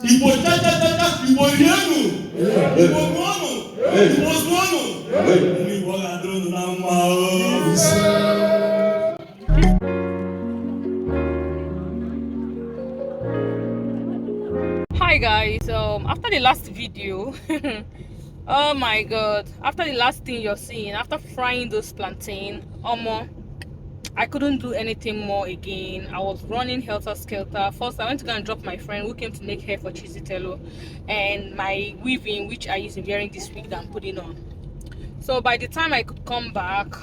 Igbo tata Igbo yenu Igbo mono Igbo mono Igbo ladronu na mma Hi guys, after the last video oh my god, after the last thing you're seeing, after frying those plantain, I couldn't do anything more again. I was running helter-skelter. First, I went to go and drop my friend who came to make hair for Chizitello and my weaving, which I used to be wearing this week that I'm putting on. So by the time I could come back,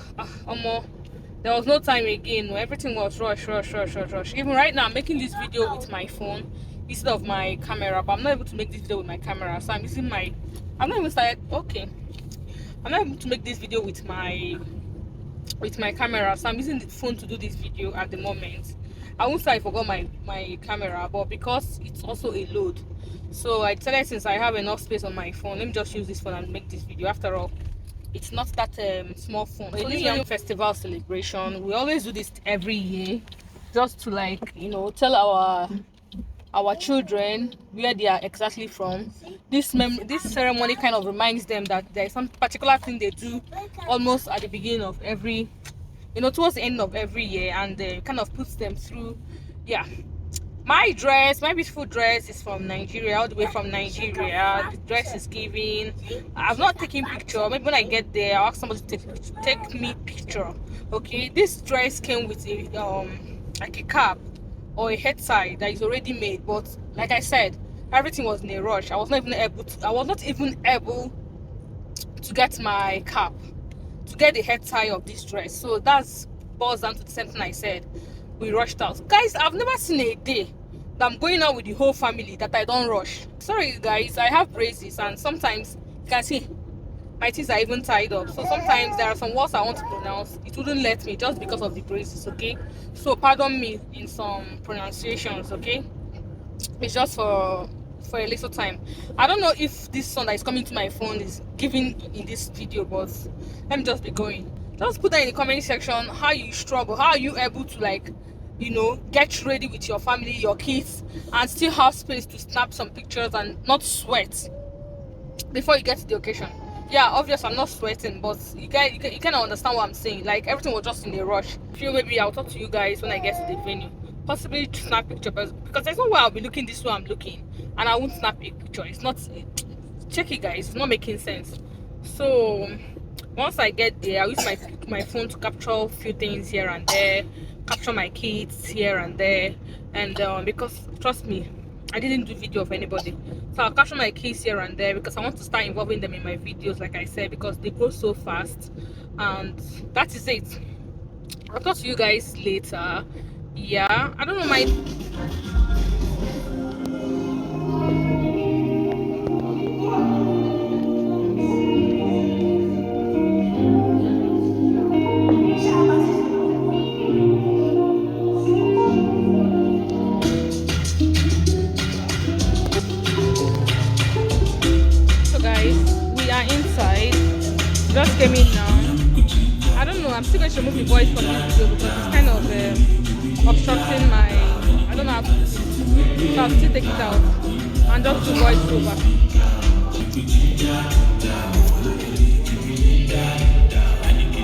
there was no time again. Everything was rush. Even right now, I'm making this video with my phone instead of my camera, but I'm not able to make this video with my camera. So I'm using my... I'm not able to make this video with my camera, so I'm using the phone to do this video at the moment. I won't say I forgot my camera, but because it's also a load, so I decided since I have enough space on my phone, let me just use this phone and make this video. After all, it's not that small phone. So this young festival celebration, we always do this every year, just to, like, you know, tell our children where they are exactly from. This ceremony kind of reminds them that there is some particular thing they do almost at the beginning of every, you know, towards the end of every year, and kind of puts them through. Yeah, my beautiful dress is from Nigeria, all the way from Nigeria. The dress is giving. I've not taken picture. Maybe when I get there, I'll ask somebody to take me picture. Okay, this dress came with a like a cap or a head tie that is already made, but like I said, everything was in a rush. I was not even able to get my cap, to get the head tie of this dress. So that's boils down to the same thing I said. We rushed out. Guys, I've never seen a day that I'm going out with the whole family that I don't rush. Sorry guys, I have braces, and sometimes you can see my teeth are even tied up, so sometimes there are some words I want to pronounce, it wouldn't let me just because of the braces. Okay, so pardon me in some pronunciations. Okay, it's just for a little time. I don't know if this sound that is coming to my phone is giving in this video, but let me just be going. Just put that in the comment section how you struggle, how are you able to, like, you know, get ready with your family, your kids, and still have space to snap some pictures and not sweat before you get to the occasion. Yeah, obviously I'm not sweating, but you kind of understand what I'm saying. Like, everything was just in a rush. Maybe I'll talk to you guys when I get to the venue, possibly to snap picture, because there's no way I'll be looking this way I'm looking and I won't snap a picture. It's not, check it guys, it's not making sense. So once I get there, I'll use my phone to capture a few things here and there, capture my kids here and there, and because trust me, I didn't do video of anybody, so I'll capture my kids here and there because I want to start involving them in my videos, like I said, because they grow so fast. And that is it. I'll talk to you guys later. Yeah, I don't know my... Just came in now. I don't know, I'm still going to remove the voice from this video because it's kind of obstructing my... I don't know how to do it. So I'll still take it out and just do voice over.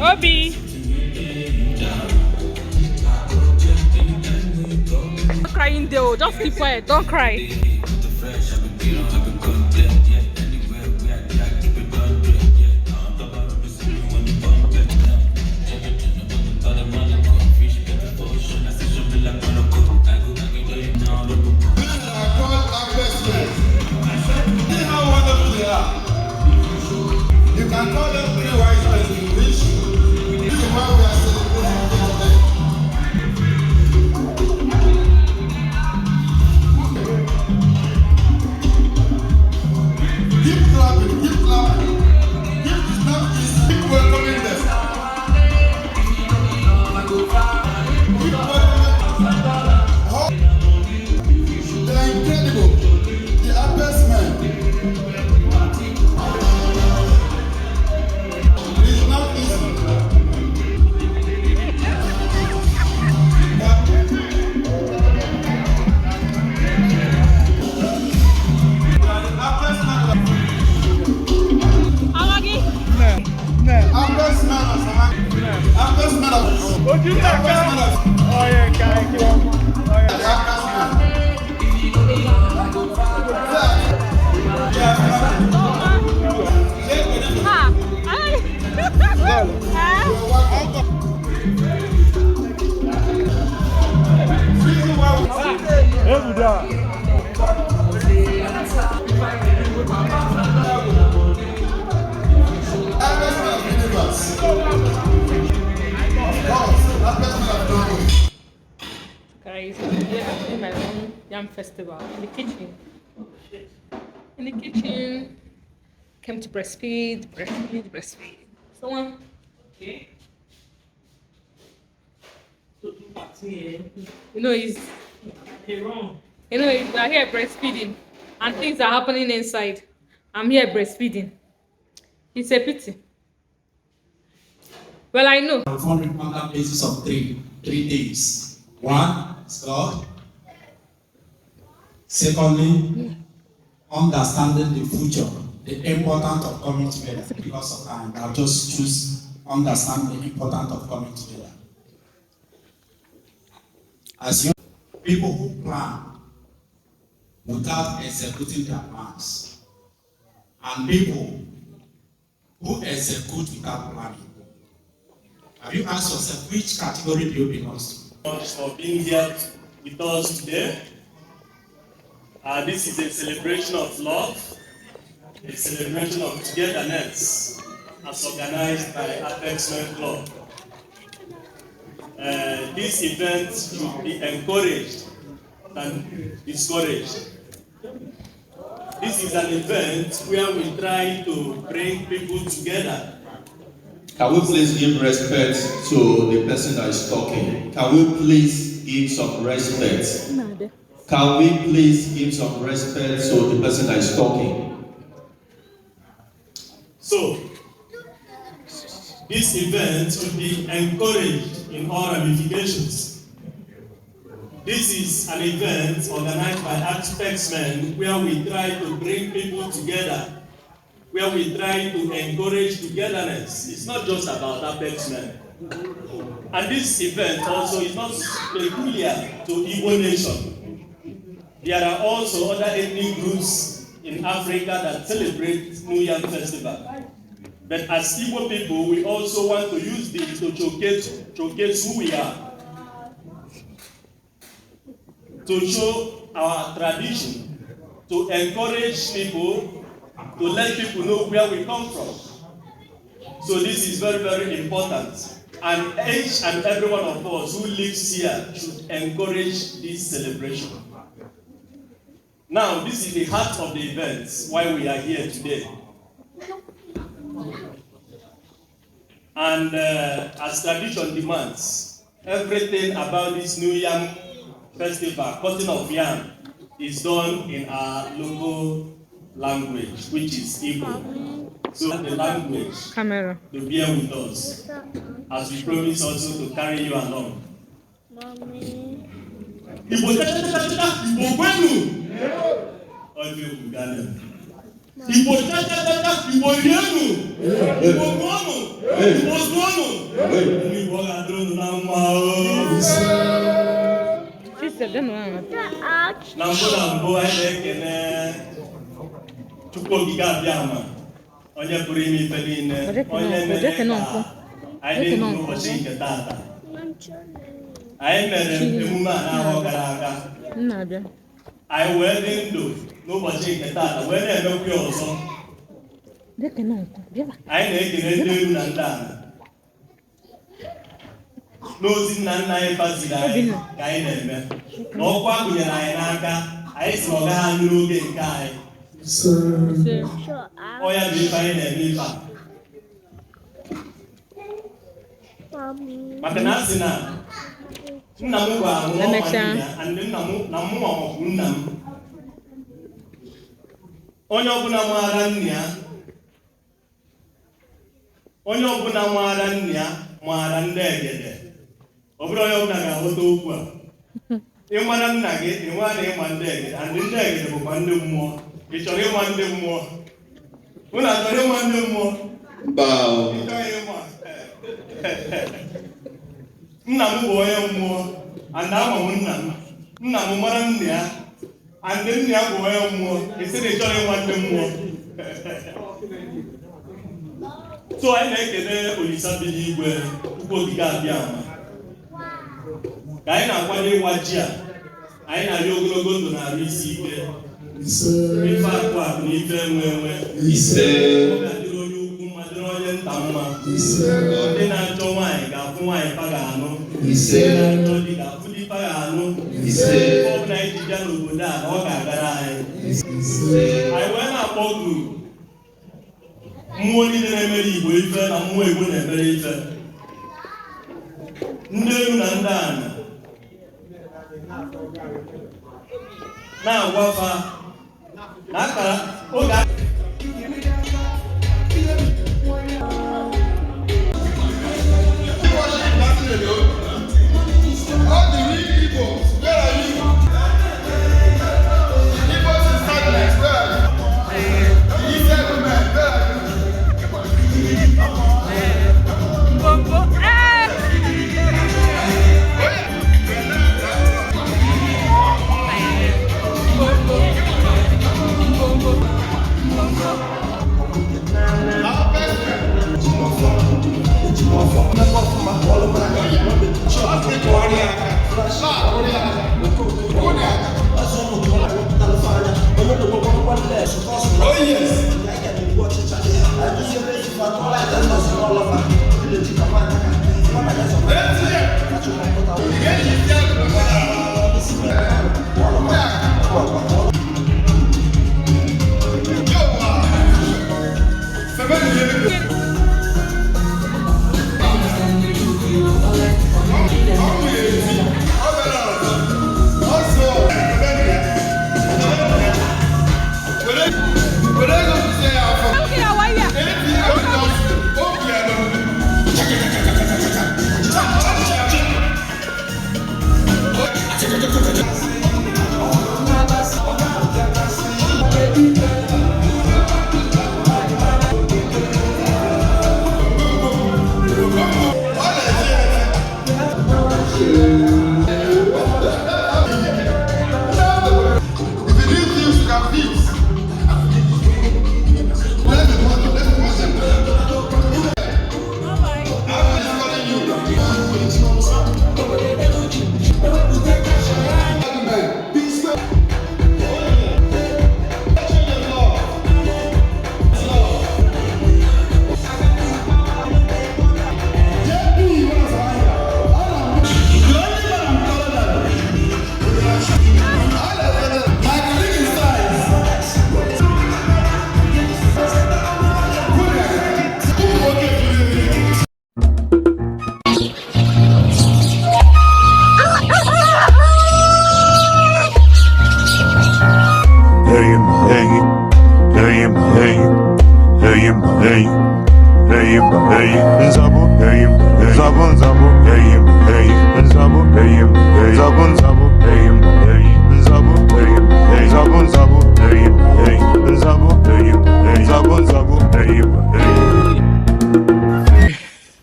Obi! Don't crying though, just keep quiet, don't cry. You can call them three wise men in English. This is why we are celebrating today. Guys, I'm here having my own yam festival in the kitchen. In the kitchen, came to breastfeed. Someone, okay. You know, he's wrong. You know, we are here breastfeeding, and things are happening inside. I'm here breastfeeding. It's a pity. Well, I know. I'm founded on the basis of three things. One is God. Secondly, understanding the future, the importance of coming together. Because of time, I'll just choose understand the importance of coming together. As young people who plan without executing their plans, and people who execute without planning. Have you asked yourself which category do you belong to? For being here with us today. This is a celebration of love, a celebration of togetherness, as organized by Apex Men Club. This event should be encouraged than discouraged. This is an event where we try to bring people together. Can we please give respect to the person that is talking? Can we please give some respect? Can we please give some respect to the person that is talking? So, this event should be encouraged in all ramifications. This is an event organized by Apex Men where we try to bring people together, where we try to encourage togetherness. It's not just about Apex Men. And this event also is not peculiar to Igbo nation. There are also other ethnic groups in Africa that celebrate New Yam Festival. But as Igbo people, we also want to use this to showcase who we are, to show our tradition, to encourage people, to let people know where we come from. So this is very, very important. And each and every one of us who lives here should encourage this celebration. Now, this is the heart of the event, why we are here today. And as tradition demands, everything about this New Yam Festival, cutting of yam, is done in our local language, which is Igbo. So the language Camera. to bear with us, as we promise also to carry you along. Mommy. Igbo Igbo kwenu. Obi Uganda. Igbo Igbo rienu. Igbo kwonu. Igbo kwonu. Igbo ga drone na mma. Na mbụ anyị na-ekene Chukwu okike abịama, onye pụrụ ime ife niile, onye mere ka anyị dị n'ụbọchị nke taata. Anyị mere emume a n'afọ gara aga. Anyị wee dị ndụ n'ụbọchị nke taata, wee na-emekwa ya ọzọ. Anyị na-ekele ndị elu na ndị ala. N'ozi nna nna anyị faziri anyị ka anyị na-eme. Na ọkwa gụnyere anyị n'aka, anyị si ọ gaghị anụ n'oge nke anyị. Ọ ya bụ ife anyị na-eme ife a. Maka na a sị na nna m gwara m na ndị nna m na mụ ọmụkwụ nna m. Onye ọbụla maara nna ya, onye ọbụla maara nna ya maara ndị egede. Ọ bụrụ onye ọbụla ga-aghọta okwu a. Ịmara nna gị, ịma na ịma ndị egede, and ndị egede bụkwa ndị mmụọ. Ị chọrọ ịma ndị mmụọ? Unu achọrọ ịma ndị mmụọ? Ị chọrọ ịma? nna m bụ onye mmụọ and ama m nna m, nna m mara nna ya and nna ya bụ onye mmụọ, esi na ịchọrọ ịnwa ndị mmụọ. So anyị na-ekele Olisa bi n'igwe tupu ogige abịa ama ka anyị na-akwado ịwa ji a, anyị na-arịọ ogologo ndụ na-arụ isi ike, ife akụ akụ na ife enwe enwe, ọ ga-adịrị onye ukwu mma dịrị onye nta mma, ndị na-achọ nwaanyị ga-afụ nwaanyị pa ga-anụ, ndị na-achọ di ga-afụ di pa ga-anụ, ọ bụla anyị ji bịa n'obodo a ọ ga-agara anyị. Anyị wee na-akpọ guru mmụọ niile na-emere Igbo ife na mmụọ Igbo na-emere ife, ndị elu na ndị ana, na-agwafa na akara oge All the real Igbos, where are you? Igbos in sadness, where are you? The East women, where are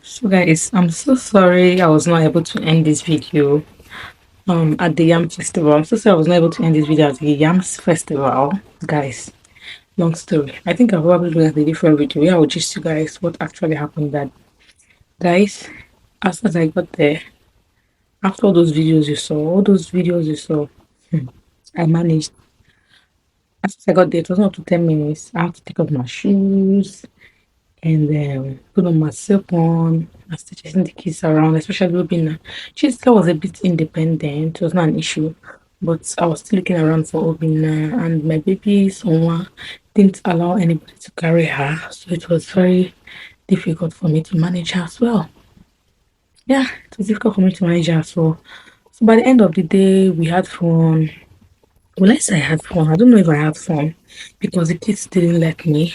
So guys, I'm so sorry I was not able to end this video at the Yam Festival. I'm so sorry I was not able to end this video at the Yams Festival, guys. Long story. I think I'll probably do a different video. Yeah, I'll just you guys what actually happened that, guys. As I got there, after all those videos you saw, I managed. As I got there, it was not to 10 minutes. I had to take off my shoes and then put on my slip on. I started chasing the kids around, especially Obina. Jessica was a bit independent, it was not an issue, but I was still looking around for Obina, and my baby someone didn't allow anybody to carry her, so it was very difficult for me to manage her as well. Yeah, it was difficult for me to manage her as well. So by the end of the day, we had fun. Well, I say I had fun. I don't know if I had fun because the kids didn't let me.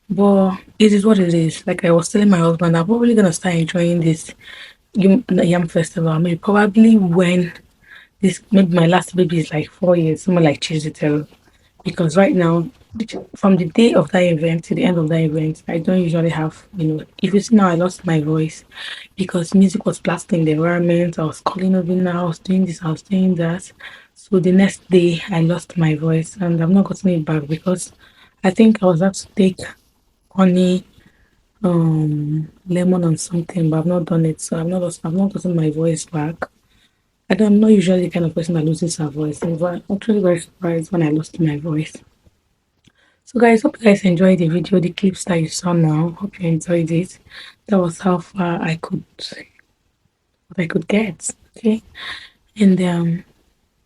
But it is what it is. Like I was telling my husband, I'm probably gonna start enjoying this Yam Festival. Maybe probably when this maybe my last baby is like 4 years, someone like Chizitel. because right now, from the day of that event to the end of that event, I don't usually have, if you see now, I lost my voice because music was blasting the environment. I was calling over now, I was doing this, I was doing that. So the next day, I lost my voice and I've not gotten it back because I think I was asked to take honey, lemon, and something, but I've not done it. So I've not gotten my voice back. I'm not usually the kind of person that loses her voice. I was actually very surprised when I lost my voice. So guys, hope you guys enjoyed the video, the clips that you saw now. Hope you enjoyed it. That was how far what I could get. Okay. And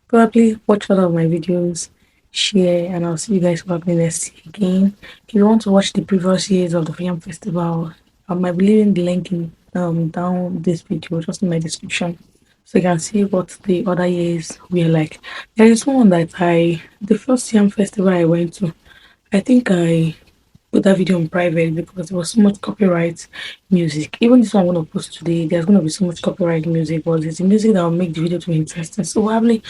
probably watch all of my videos, share, and I'll see you guys probably next year again. If you want to watch the previous years of the film festival, I might be leaving the link in down this video, just in my description. So you can see what the other years were like. There is one that the first Yam festival I went to, I think I put that video on private because there was so much copyright music. Even this one I'm gonna post today, there's gonna be so much copyright music, but it's the music that will make the video to be interesting. So probably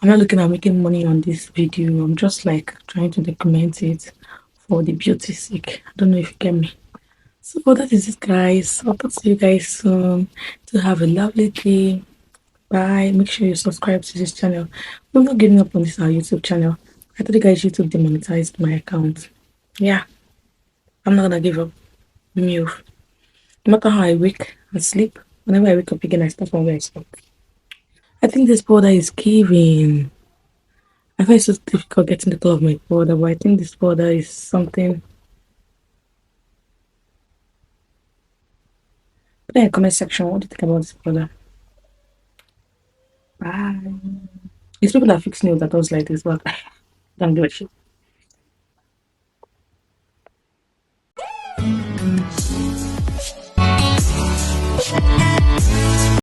I'm not looking at making money on this video. I'm just like trying to document it for the beauty sake. I don't know if you get me. So that is it guys. I'll talk to you guys soon. To have a lovely day. Bye. Make sure you subscribe to this channel. We're not giving up on this our YouTube channel. I told you guys YouTube demonetized my account. Yeah, I'm not gonna give up. Move. No matter how I wake and sleep, whenever I wake up again, I start from where I stopped. I think this powder is giving. I find it so difficult getting the color of my powder, but I think this powder is something. Put in the comment section what do you think about this powder. Bye. It's people that fix nails that does like this, but I don't give a shit.